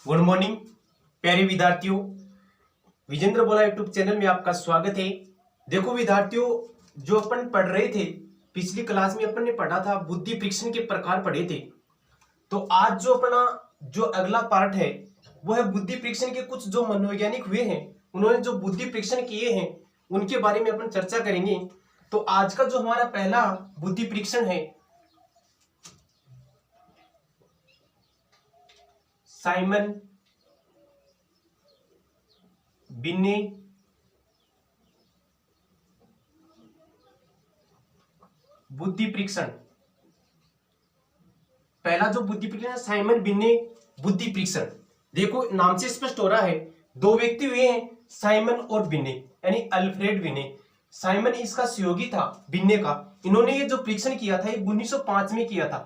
Good morning प्यारे विद्यार्थियों। विजेंद्र बोला यूट्यूब चैनल में आपका स्वागत है। देखो विद्यार्थियों, जो अपन पढ़ रहे थे पिछली क्लास में अपन ने पढ़ा था बुद्धि परीक्षण के प्रकार पढ़े थे। तो आज जो अपना जो अगला पार्ट है वो है बुद्धि परीक्षण के कुछ जो मनोवैज्ञानिक हुए हैं, उन्होंने जो बुद्धि परीक्षण किए हैं उनके बारे में अपन चर्चा करेंगे। तो आज का जो हमारा पहला बुद्धि परीक्षण है साइमन बिन्ने बुद्धि परीक्षण। पहला जो बुद्धि परीक्षण है साइमन बिन्ने बुद्धि परीक्षण। देखो नाम से स्पष्ट हो रहा है, दो व्यक्ति हुए हैं साइमन और बिन्ने, यानी अल्फ्रेड बिन्ने। साइमन इसका सहयोगी था बिन्ने का। इन्होंने ये जो परीक्षण किया था ये 1905 में किया था।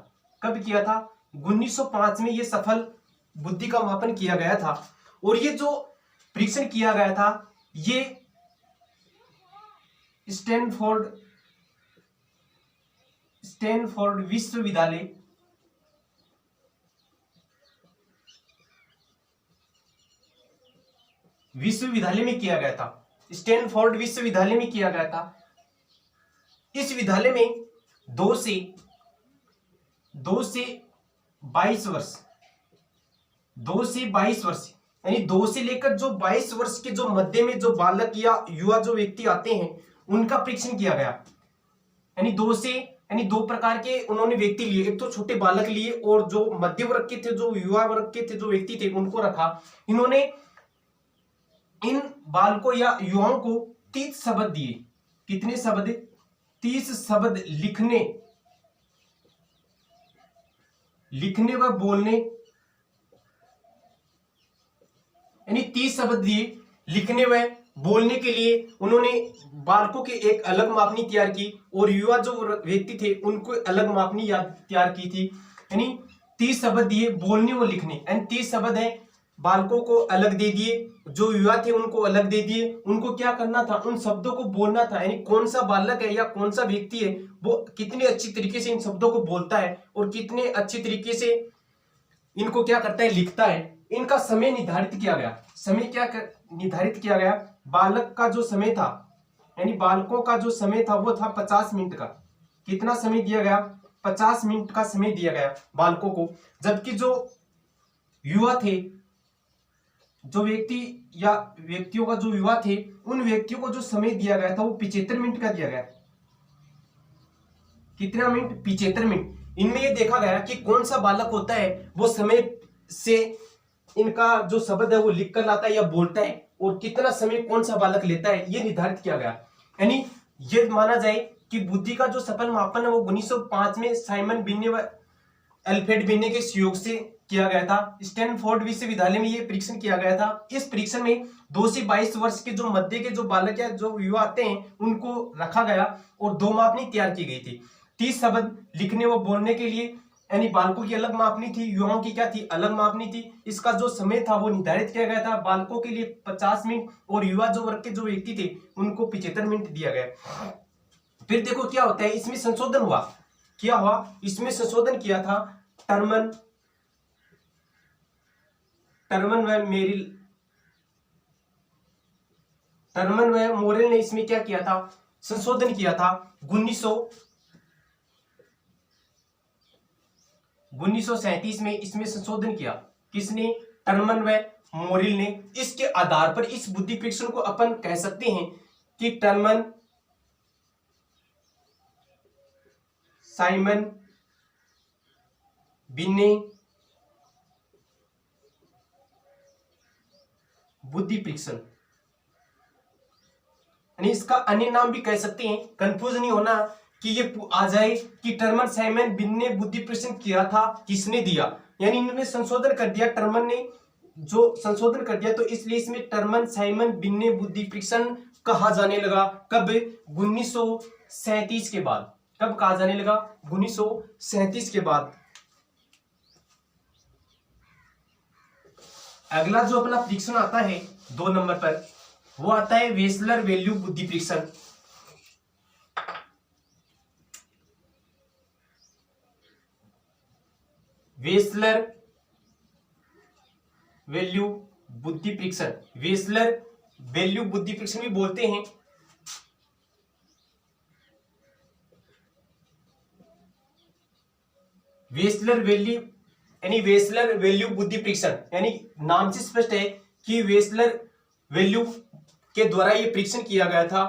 कब किया था? 1905 में ये सफल बुद्धि का मापन किया गया था। और ये जो परीक्षण किया गया था ये स्टैनफोर्ड विश्वविद्यालय में किया गया था। स्टैनफोर्ड विश्वविद्यालय में किया गया था। इस विद्यालय में 2 से 22 वर्ष 2 से 22 वर्ष यानी 2 से लेकर जो 22 वर्ष के जो मध्य में जो बालक या युवा जो व्यक्ति आते हैं उनका परीक्षण किया गया। यानी 2 प्रकार के उन्होंने व्यक्ति लिए, एक तो छोटे बालक लिए और जो मध्य वर्ग के थे, जो युवा वर्ग के थे, जो व्यक्ति थे उनको रखा। इन्होंने इन बालकों या युवाओं को 30 शब्द दिए। कितने शब्द? 30 शब्द लिखने व बोलने, यानी 30 शब्द दिए लिखने व बोलने के लिए। उन्होंने बालकों के एक अलग मापनी तैयार की और युवा जो व्यक्ति थे उनको अलग मापनी तैयार की थी। यानी 30 शब्द दिए बोलने व लिखने, यानी 30 शब्द है बालकों को अलग दे दिए, जो युवा थे उनको अलग दे दिए। उनको क्या करना था? उन शब्दों को बोलना था, यानी कौन सा बालक है या कौन सा व्यक्ति है वो कितने अच्छी तरीके से इन शब्दों को बोलता है और कितने अच्छी तरीके से इनको क्या करता है? लिखता है। इनका समय निर्धारित किया गया। समय निर्धारित किया गया? बालक का जो समय था, यानी बालकों का जो समय था वो था 50 मिनट का। कितना समय दिया गया? 50 मिनट का समय दिया गया बालकों को। जबकि जो युवा थे, जो व्यक्ति या व्यक्तियों का जो युवा थे उन व्यक्तियों को जो समय दिया गया था वो 75 मिनट का दिया गया। कितना मिनट? 75 मिनट। इनमें यह देखा गया कि कौन सा बालक होता है वो समय से इनका जो शब्द है वो लिख कर लाता है या बोलता है, और कितना समय कौन सा बालक लेता है ये निर्धारित किया गया। यानी ये माना जाए कि बुद्धि का जो सफल मापन है वो 1905 में साइमन बिन्ने व अल्फ्रेड बिन्ने के सहयोग से किया गया था। स्टैनफोर्ड विश्वविद्यालय में यह परीक्षण किया गया था। इस परीक्षण में 2 से 22 वर्ष के जो मध्य के जो बालक या जो युवा आते हैं उनको रखा गया और 2 मापनी तैयार की गई थी। 30 शब्द लिखने व बोलने के लिए, यानी बालकों की अलग मापनी थी, युवाओं की क्या थी? अलग मापनी थी। इसका जो समय था वो निर्धारित किया गया था। बालकों के लिए 50 मिनट और युवा जो वर्ग के जो व्यक्ति थे उनको 75 मिनट दिया गया। फिर देखो क्या होता है, इसमें संशोधन हुआ। क्या हुआ? इसमें संशोधन किया था टर्मन व मोरेल ने इसमें क्या किया था? संशोधन किया था। 1937 में इसमें संशोधन किया। किसने? टर्मन व मोरिल ने। इसके आधार पर इस बुद्धि परीक्षण को अपन कह सकते हैं कि टर्मन, साइमन बिन्ने बुद्धि परीक्षण, यानी इसका अन्य नाम भी कह सकते हैं। कंफ्यूज नहीं होना कि ये आ जाए कि टर्मन साइमन बिन्ने बुद्धि परीक्षण किया था, किसने दिया? यानी इन्होंने संशोधन कर दिया, टर्मन ने जो संशोधन कर दिया, तो इसलिए इसमें टर्मन साइमन बिन्ने बुद्धि परीक्षण कहा जाने लगा। कब? 1937 के बाद। कब कहा जाने लगा? 1937 के बाद। अगला जो अपना परीक्षण आता है 2 नंबर पर, वो आता है वेसलर वैल्यू बुद्धि परीक्षण। वेसलर वैल्यू बुद्धि परीक्षण, वेसलर वैल्यू बुद्धि परीक्षण भी बोलते हैं। वेसलर वैल्यू यानी वेसलर वैल्यू बुद्धि परीक्षण, यानी नाम से स्पष्ट है कि वेसलर वैल्यू के द्वारा ये परीक्षण किया गया था।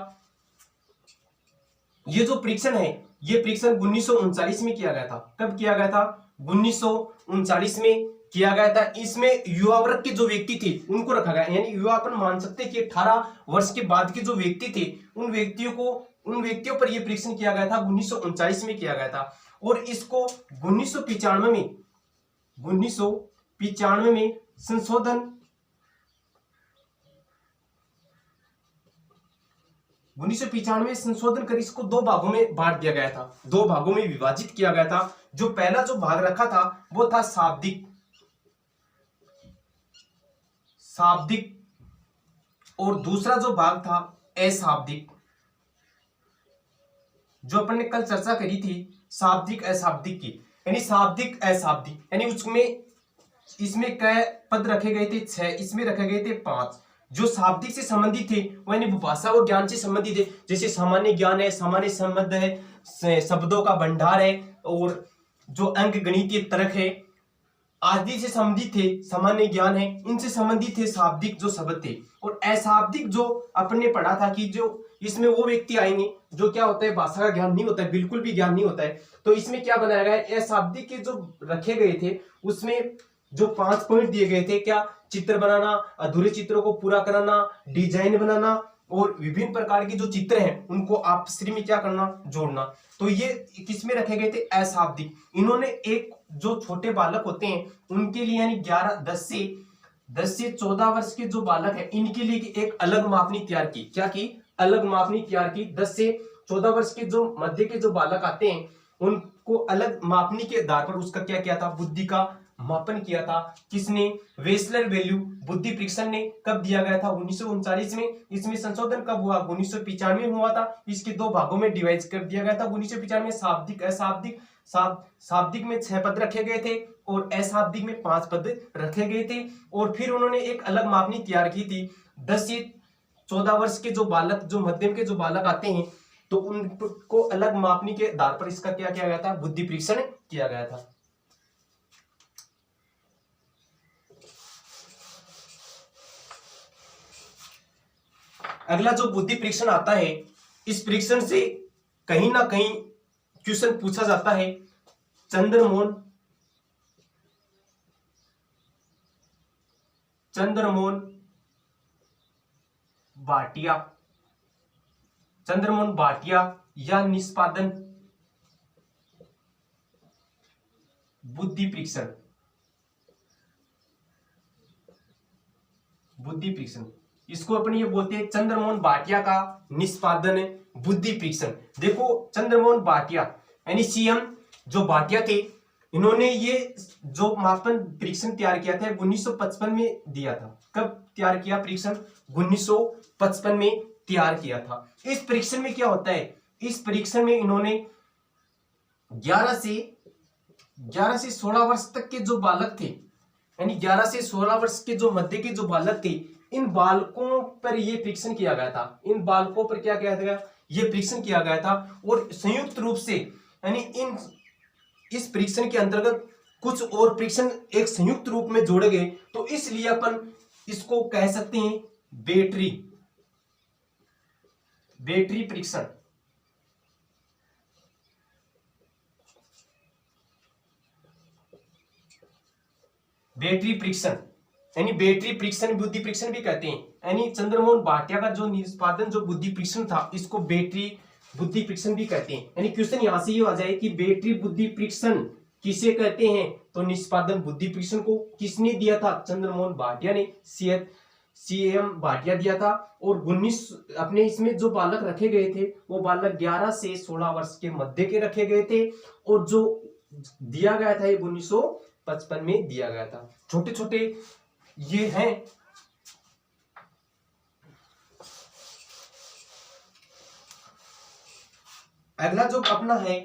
ये जो परीक्षण है, ये परीक्षण 1939 में किया गया था। कब किया गया था? 1939 में किया गया था। इसमें युवा वर्ग के जो व्यक्ति थे उनको रखा गया, यानी युवा अपन मान सकते हैं कि 18 वर्ष के बाद के जो व्यक्ति थे उन व्यक्तियों पर यह परीक्षण किया गया था। 1939 में किया गया था और इसको 1995 में संशोधन 1995 संशोधन कर इसको 2 भागों में बांट दिया गया था, 2 भागों में विभाजित किया गया था। जो पहला जो भाग रखा था वो था शाब्दिक और दूसरा जो भाग था अशाब्दिक। जो अपन ने कल चर्चा करी थी शाब्दिक अशाब्दिक की, यानी शाब्दिक अशाब्दिक, यानी उसमें इसमें कै पद रखे गए थे 6, इसमें रखे गए थे 5। जो शाब्दिक से संबंधित थे वो यानी भाषा व ज्ञान से संबंधित है, जैसे सामान्य ज्ञान है, सामान्य संबंध है, शब्दों का भंडार है और जो अंक गणितीय तर्क है आदि से संबंधित थे। सामान्य ज्ञान है, इनसे संबंधित थे शाब्दिक जो शब्द थे। और अशाब्दिक जो अपन ने पढ़ा था कि जो इसमें वो व्यक्ति आएंगे जो क्या होता है, भाषा का ज्ञान नहीं होता है, बिल्कुल भी ज्ञान नहीं होता है। तो इसमें क्या बनाया गया है, अशाब्दिक के जो रखे गए थे उसमें जो 5 पॉइंट दिए गए थे, क्या? चित्र बनाना, अधूरे चित्रों को पूरा कराना, डिजाइन बनाना और विभिन्न प्रकार के जो चित्र हैं उनको आपस में क्या करना, जोड़ना। तो ये किसमें रखे गए थे? अशाब्दिक। इन्होंने एक जो छोटे बालक होते हैं उनके लिए यानी 10 से 14 वर्ष के जो बालक है इनके लिए एक अलग मापनी तैयार की। क्या की? अलग मापनी तैयार की। 10 से 14 वर्ष के जो मध्य के जो बालक आते हैं उनको अलग मापनी के आधार पर उसका क्या किया था, बुद्धि का मापन किया था। किसने? वेसलर वैल्यू बुद्धि परीक्षण ने। कब दिया गया था? 1939 में। इसमें संशोधन कब हुआ? 1995 में हुआ था। इसके 2 भागों में डिवाइड कर दिया गया था। 1995 में शाब्दिक अशाब्दिक, शाब्दिक में 6 पद रखे गए थे और अशाब्दिक में 5 पद रखे गए थे। और फिर उन्होंने एक अलग मापनी तैयार की थी। 10 से 14 वर्ष के जो बालक, जो मध्यम के जो बालक आते हैं तो उनको अलग मापनी के आधार पर इसका क्या किया गया था, बुद्धि परीक्षण किया गया था। अगला जो बुद्धि परीक्षण आता है, इस परीक्षण से कहीं ना कहीं क्वेश्चन पूछा जाता है। चंद्रमोहन भाटिया या निष्पादन बुद्धि परीक्षण इसको अपन ये बोलते हैं चंद्रमोहन भाटिया का निष्पादन बुद्धि परीक्षण। देखो चंद्रमोहन भाटिया यानी सीएम जो भाटिया थे, इन्होंने ये जो मापन परीक्षण तैयार किया था 1955 में दिया था। कब तैयार किया परीक्षण? 1955 में तैयार किया था। इस परीक्षण में क्या होता है, इस परीक्षण में इन्होंने 11 से 16 वर्ष तक के जो बालक थे, यानी 11 से 16 वर्ष के जो मध्य के जो बालक थे, इन बालकों पर यह परीक्षण किया गया था। इन बालकों पर क्या किया गया? यह परीक्षण किया गया था और संयुक्त रूप से यानी इस परीक्षण के अंतर्गत कुछ और परीक्षण एक संयुक्त रूप में जोड़े गए, तो इसलिए अपन इसको कह सकते हैं बैटरी परीक्षण। बैटरी परीक्षण यानी बैटरी परीक्षण बुद्धि परीक्षण भी कहते हैं। यानी चंद्रमोहन भाटिया का जो निष्पादन जो बुद्धि परीक्षण था इसको बैटरी बुद्धि परीक्षण भी कहते हैं। यानी क्वेश्चन यहां से ये आ जाए कि बैटरी बुद्धि परीक्षण किसे कहते हैं, तो निष्पादन बुद्धि परीक्षण को किसने दिया था? चंद्रमोहन भाटिया ने, सीएम भाटिया दिया था। और 19 अपने इसमें जो बालक रखे गए थे वो बालक 11 से 16 वर्ष के मध्य के रखे गए थे और जो दिया गया था ये 1955 में दिया गया था। छोटे छोटे ये हैं। अगला जो अपना है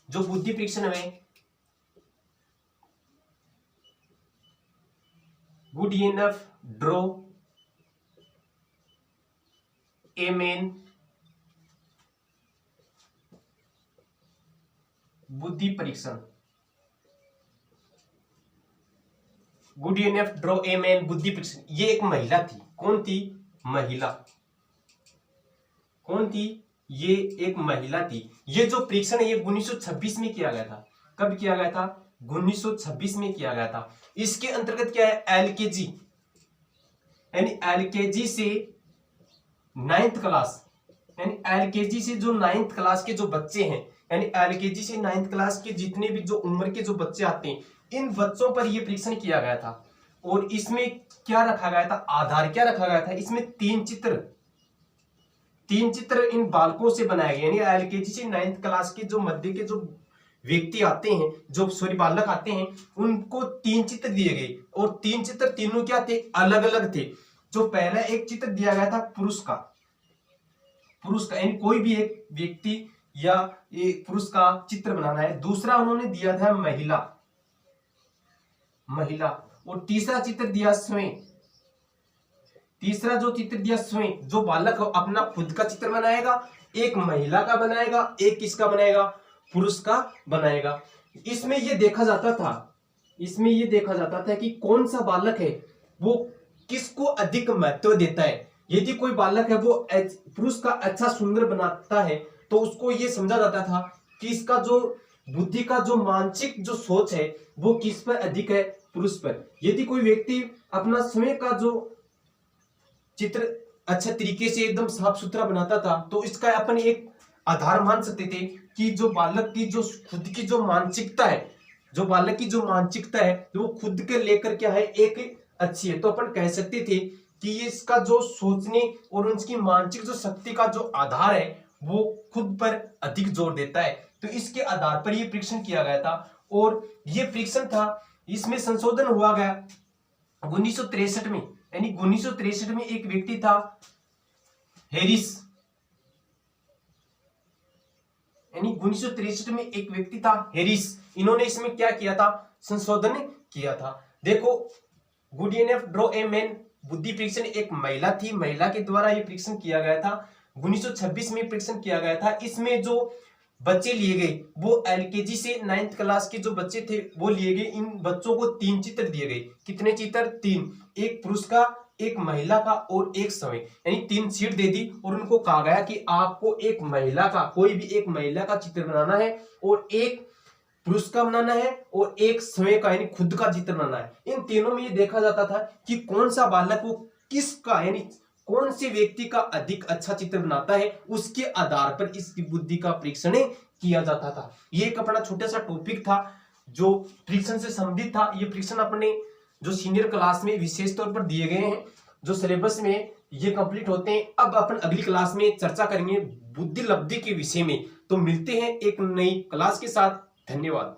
जो बुद्धि परीक्षण में good enough draw a man बुद्धि परीक्षण। Good enough draw a man बुद्धि परीक्षण, ये एक महिला थी। कौन थी? महिला। कौन थी? ये एक महिला थी। ये जो परीक्षण है ये 1926 में किया गया था। कब किया गया था? 1926 में किया गया था। इसके अंतर्गत क्या है? एलकेजी, यानी एलकेजी से 9th क्लास, यानी एलकेजी से जो 9th क्लास के जो बच्चे हैं, यानी एलकेजी से 9th क्लास के जितने भी जो उम्र के जो बच्चे आते हैं, इन बच्चों पर यह परीक्षण किया गया था। और इसमें क्या रखा गया था? आधार क्या रखा गया था? इसमें तीन चित्र इन बालकों से बनाए गए, यानी एलकेजी से 9th क्लास के जो मध्य के जो व्यक्ति आते हैं, जो बालक आते हैं, उनको 3 चित्र दिए गए। और 3 चित्र तीनों क्या थे? अलग अलग थे। जो पहला एक चित्र दिया गया था पुरुष का, यानी कोई भी एक व्यक्ति या एक पुरुष का चित्र बनाना है। दूसरा उन्होंने दिया था महिला, और तीसरा चित्र दिया स्वयं। तीसरा जो चित्र दिया स्वयं, जो बालक अपना खुद का चित्र बनाएगा, एक महिला का बनाएगा, एक किसका बनाएगा? पुरुष का बनाएगा। इसमें यह देखा जाता था कि कौन सा बालक है वो किसको अधिक महत्व देता है। यदि कोई बालक है वो पुरुष का अच्छा सुंदर बनाता है तो उसको ये समझा जाता था कि इसका जो बुद्धि का जो मानसिक जो सोच है वो किस पर अधिक है? पुरुष पर। यदि कोई व्यक्ति अपना स्वयं का जो चित्र अच्छा तरीके से एकदम साफ सुथरा बनाता था तो इसका अपन एक आधार मान सकते थे कि जो बालक की जो खुद की जो मानसिकता है, वो खुद के लेकर क्या है? एक अच्छी है। तो अपन कह सकते थे कि ये इसका जो सोचने और उसकी मानसिक जो शक्ति का जो आधार है वो खुद पर अधिक जोर देता है। तो इसके आधार पर यह परीक्षण किया गया था। और यह परीक्षण था, इसमें संशोधन हुआ गया 1963 में, यानी 1963 में एक व्यक्ति था हैरिस, यानी 1963 में एक व्यक्ति था हैरिस। इन्होंने इसमें क्या किया था? संशोधन किया था। देखो, good enough draw a man बुद्धि परीक्षण एक महिला थी, महिला के द्वारा यह परीक्षण किया गया था। 1926 में परीक्षण किया गया था। इसमें जो बच्चे लिए गए वो एलकेजी से 9th क्लास के जो बच्चे थे वो लिए गए। इन बच्चों को 3 चित्र दिए गए। कितने चित्र? 3, एक पुरुष का, एक महिला का और एक स्वयं, यानी 3 शीट दे दी। और उनको कहा गया कि आपको एक महिला का, कोई भी एक महिला का चित्र बनाना है और एक पुरुष का बनाना है और एक स्वयं का, यानी खुद का चित्र बनाना है। इन तीनों में ये देखा जाता था कि कौन सा बालक वो किसका, यानी कौन से व्यक्ति का अधिक अच्छा चित्र बनाता है, उसके आधार पर इसकी बुद्धि का परीक्षण किया जाता था। ये एक अपना छोटा सा टॉपिक था जो परीक्षण से संबंधित था। ये परीक्षण अपने जो सीनियर क्लास में विशेष तौर पर दिए गए हैं, जो सिलेबस में ये कंप्लीट होते हैं। अब अपन अगली क्लास में चर्चा करेंगे बुद्धि लब्धि के विषय में। तो मिलते हैं एक नई क्लास के साथ। धन्यवाद।